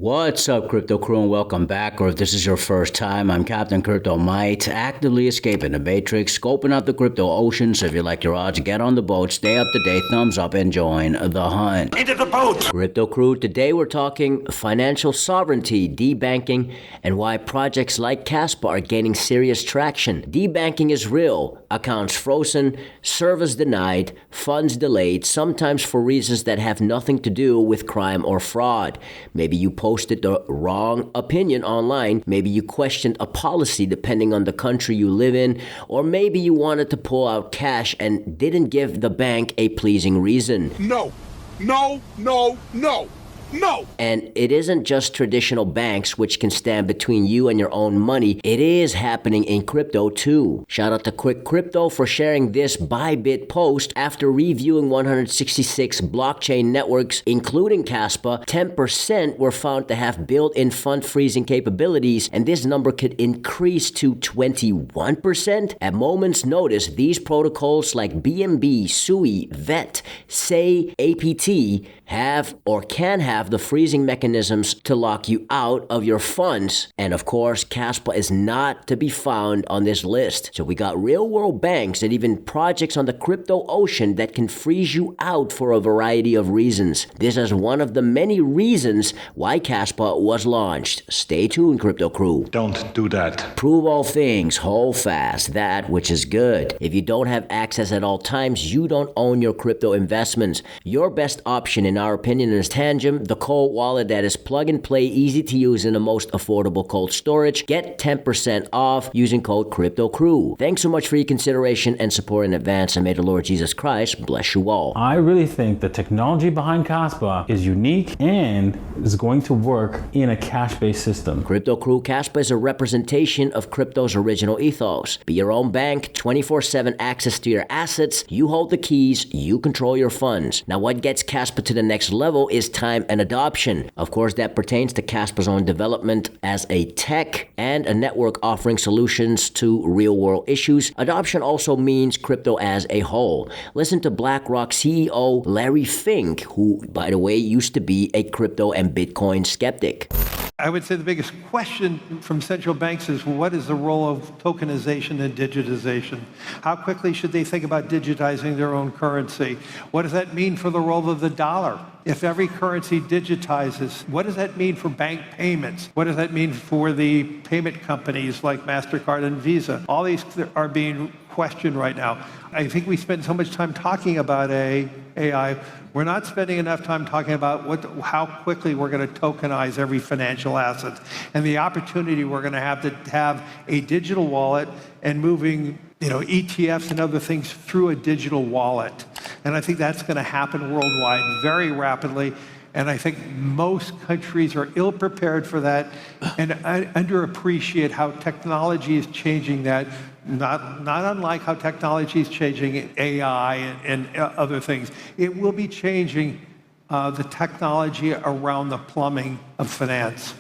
What's up, Crypto Crew, and welcome back. Or if this is your first time, I'm Captain Crypto Mite, actively escaping the matrix, scoping out the crypto ocean. So if you like your odds, get on the boat, stay up to date, thumbs up, and join the hunt. Into the boat! Crypto Crew, today we're talking financial sovereignty, debanking, and why projects like Kaspa are gaining serious traction. Debanking is real. Accounts frozen, service denied, funds delayed, sometimes for reasons that have nothing to do with crime or fraud. Maybe you posted the wrong opinion online, maybe you questioned a policy depending on the country you live in, or maybe you wanted to pull out cash and didn't give the bank a pleasing reason. No. And it isn't just traditional banks which can stand between you and your own money. It is happening in crypto too. Shout out to Quick Crypto for sharing this Bybit post. After reviewing 166 blockchain networks, including Kaspa, 10% were found to have built-in fund freezing capabilities, and this number could increase to 21%. At moment's notice, these protocols like BNB, SUI, VET, SEI, APT have or can have the freezing mechanisms to lock you out of your funds. And of course, Kaspa is not to be found on this list. So we got real-world banks and even projects on the crypto ocean that can freeze you out for a variety of reasons. This is one of the many reasons why Kaspa was launched. Stay tuned, Crypto Crew. Don't do that. Prove all things, hold fast, that which is good. If you don't have access at all times, you don't own your crypto investments. Your best option, in our opinion, is Tangem, the cold wallet that is plug and play, easy to use, and the most affordable cold storage. Get 10% off using code CryptoCrew. Thanks so much for your consideration and support in advance, and may the Lord Jesus Christ bless you all. I really think the technology behind Kaspa is unique and is going to work in a cash-based system. Crypto Crew, Kaspa is a representation of crypto's original ethos. Be your own bank, 24/7 access to your assets. You hold the keys, you control your funds. Now, what gets Kaspa to the next level is time and adoption. Of course, that pertains to Kaspa's own development as a tech and a network offering solutions to real-world issues. Adoption also means crypto as a whole. Listen to BlackRock CEO Larry Fink, who, by the way, used to be a crypto and Bitcoin skeptic. I would say the biggest question from central banks is, what is the role of tokenization and digitization? How quickly should they think about digitizing their own currency? What does that mean for the role of the dollar? If every currency digitizes, what does that mean for bank payments? What does that mean for the payment companies like MasterCard and Visa? All these are being questioned right now. I think we spend so much time talking about AI. We're not spending enough time talking about how quickly we're going to tokenize every financial asset and the opportunity we're going to have a digital wallet and moving ETFs and other things through a digital wallet. And I think that's going to happen worldwide very rapidly. And I think most countries are ill-prepared for that and underappreciate how technology is changing that, not unlike how technology is changing AI and other things. It will be changing the technology around the plumbing of finance.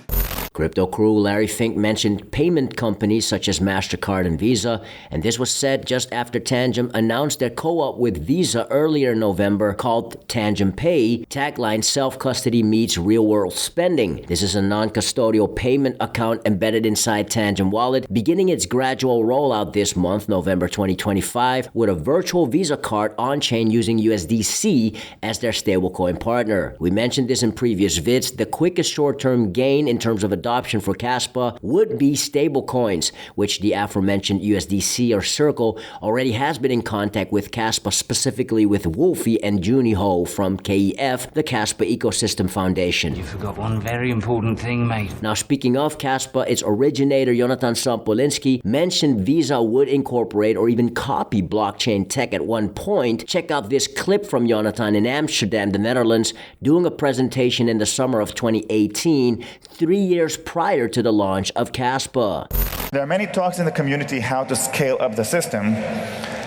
Crypto Crew, Larry Fink mentioned payment companies such as MasterCard and Visa, and this was said just after Tangem announced their co-op with Visa earlier in November called Tangem Pay. Tagline: self-custody meets real-world spending. This is a non-custodial payment account embedded inside Tangem Wallet, beginning its gradual rollout this month, November 2025, with a virtual Visa card on-chain using USDC as their stablecoin partner. We mentioned this in previous vids. The quickest short-term gain in terms of adoption for Kaspa would be stablecoins, which the aforementioned USDC or Circle already has been in contact with Kaspa, specifically with Wolfie and Juni Ho from KEF, the Kaspa Ecosystem Foundation. You forgot one very important thing, mate. Now, speaking of Kaspa, its originator, Jonathan Sampolinski, mentioned Visa would incorporate or even copy blockchain tech at one point. Check out this clip from Jonathan in Amsterdam, the Netherlands, doing a presentation in the summer of 2018, 3 years prior to the launch of Kaspa. There are many talks in the community how to scale up the system,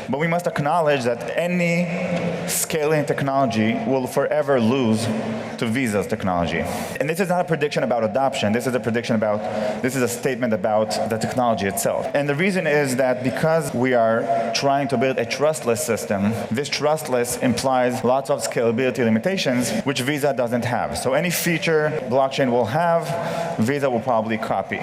but we must acknowledge that any scaling technology will forever lose to Visa's technology. And this is not a prediction about adoption. This is a statement about the technology itself. And the reason is that because we are trying to build a trustless system, this trustless implies lots of scalability limitations, which Visa doesn't have. So any feature blockchain will have, Visa will probably copy.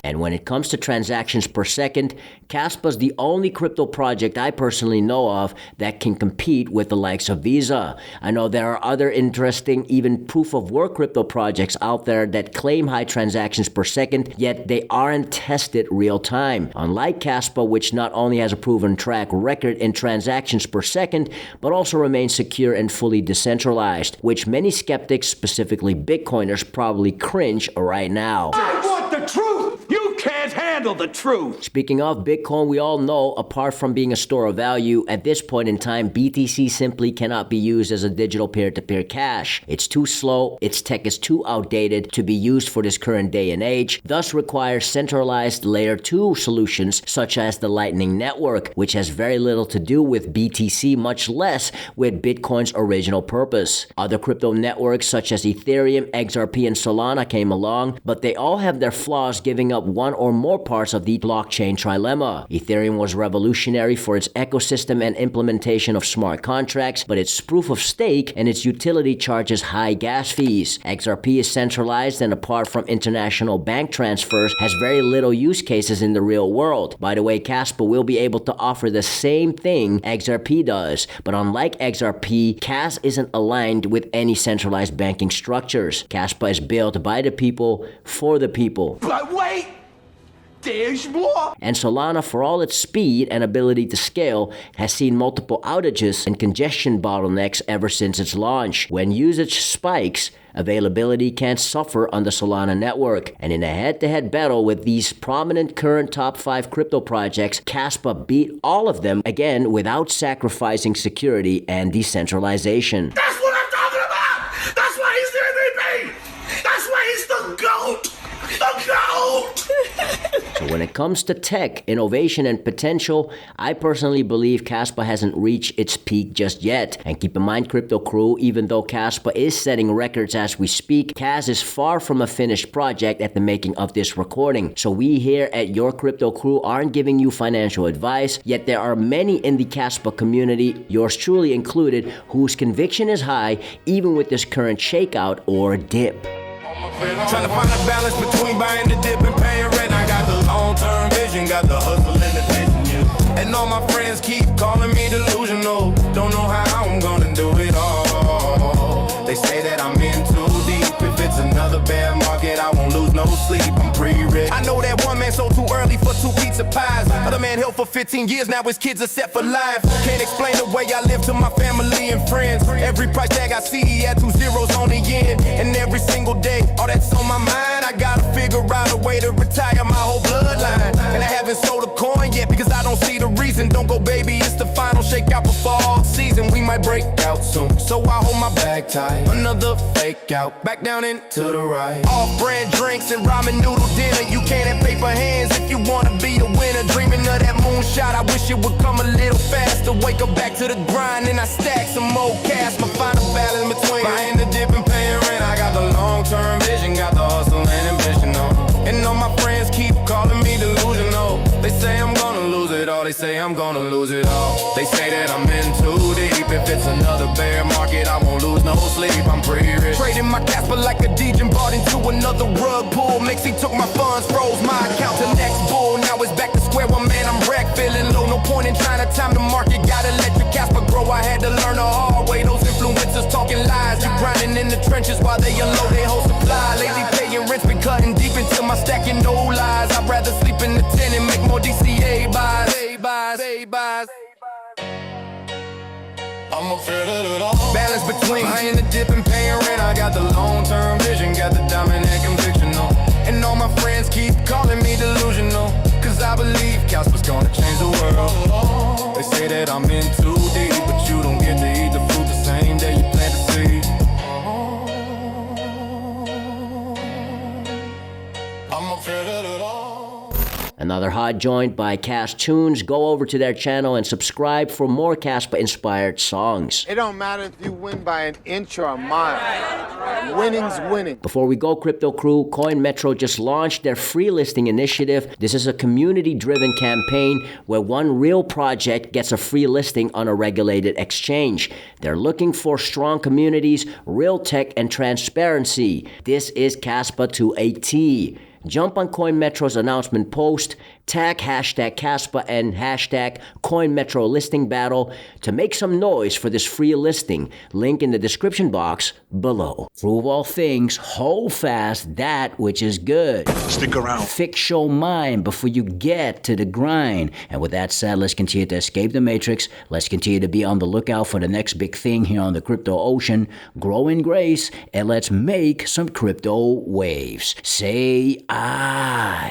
And when it comes to transactions per second, Kaspa's the only crypto project I personally know of that can compete with the likes of Visa. I know there are other interesting, even proof-of-work crypto projects out there that claim high transactions per second, yet they aren't tested real-time. Unlike Kaspa, which not only has a proven track record in transactions per second, but also remains secure and fully decentralized, which many skeptics, specifically Bitcoiners, probably cringe right now. I want the truth! You can't handle the truth! Speaking of Bitcoin, we all know, apart from being a store of value, at this point in time, BTC simply cannot be used as a digital peer-to-peer cash. It's too slow, its tech is too outdated to be used for this current day and age, thus requires centralized layer 2 solutions such as the Lightning Network, which has very little to do with BTC, much less with Bitcoin's original purpose. Other crypto networks such as Ethereum, XRP, and Solana came along, but they all have their flaws, giving up one or more parts of the blockchain trilemma. Ethereum was revolutionary for its ecosystem and implementation of smart contracts, but its proof of stake and its utility charges high gas fees. XRP is centralized and, apart from international bank transfers, has very little use cases in the real world. By the way, Kaspa will be able to offer the same thing XRP does, but unlike XRP, Kas isn't aligned with any centralized banking structures. Kaspa is built by the people, for the people. But wait! There's more! And Solana, for all its speed and ability to scale, has seen multiple outages and congestion bottlenecks ever since its launch. When usage spikes, availability can suffer on the Solana network. And in a head-to-head battle with these prominent current top 5 crypto projects, Kaspa beat all of them, again, without sacrificing security and decentralization. That's what I'm talking about! That's why he's the MVP! That's why he's the GOAT! The GOAT! So when it comes to tech, innovation, and potential, I personally believe Kaspa hasn't reached its peak just yet. And keep in mind, Crypto Crew, even though Kaspa is setting records as we speak, Kas is far from a finished project at the making of this recording. So we here at Your Crypto Crew aren't giving you financial advice, yet there are many in the Kaspa community, yours truly included, whose conviction is high even with this current shakeout or dip. Trying to find a balance between buying the dip and paying rent. I got the long-term vision, got the hustle and the vision, yeah. And all my friends keep calling me delusional. Don't know how I'm gonna do it all. They say that I'm in too deep. If it's another bear market, I won't lose no sleep. I'm pre-rich. I know that one man sold too early for 2 pizza pies. Other man held for 15 years, now his kids are set for life. Can't explain the way I live to my family and friends. Every price tag I see, he had 2 zeros on the end. And every single day, all that's on my mind. I gotta figure out a way to retire my whole bloodline. And I haven't sold a coin yet because I don't see the reason. Don't go, baby, it's the final shakeout before all season. We might break out soon, so I hold my bag tight. Another fake out, back down into the right. Off-brand drinks and ramen noodle dinner. You can't have paper hands if you wanna be a winner. Dreaming of that moonshot, I wish it would come a little faster. Wake up back to the grind and I stack some more cash. My final balance between buying the dip and paying rent. I got the long-term vision, got the hustle and ambition on. And all my friends keep calling me delusional. They say I'm gonna lose it all, they say I'm gonna lose it all. They say that I'm in too deep. If it's another bear market, I won't lose no sleep. I'm pretty rich. Trading my Kaspa like a DJ and bought into another rug pull. Mixie took my funds, froze my account to next bull. Now it's back to square one, man, I'm wrecked, feeling low. No point in trying to time the market, gotta let your Kaspa grow. I had to learn the hard way, those influencers talking lies. You grinding in the trenches while they unload their whole supply. Lately paying rent's been cutting deep into my stacking, no lies. I'd rather sleep in the tent and make more DCA buys. I'ma figure it all. Balance between buying the dip and paying rent. I got the long-term vision, got the dominant conviction on. And all my friends keep calling me delusional. Cause I believe Kaspa's gonna change the world. They say that I'm in too deep, but you don't get to eat the fruit the same day you plant the seed. I'ma figure it all. Another hot joint by Cash Tunes. Go over to their channel and subscribe for more Kaspa-inspired songs. It don't matter if you win by an inch or a mile. Winning's winning. Before we go, Crypto Crew, Coin Metro just launched their free listing initiative. This is a community-driven campaign where one real project gets a free listing on a regulated exchange. They're looking for strong communities, real tech, and transparency. This is Kaspa to a T. Jump on Coin Metro's announcement post, tag hashtag Kaspa and hashtag Coin Metro listing battle to make some noise for this free listing. Link in the description box below. Prove all things, hold fast that which is good. Stick around. Fix your mind before you get to the grind. And with that said, let's continue to escape the matrix. Let's continue to be on the lookout for the next big thing here on the crypto ocean. Grow in grace, and let's make some crypto waves. Say I.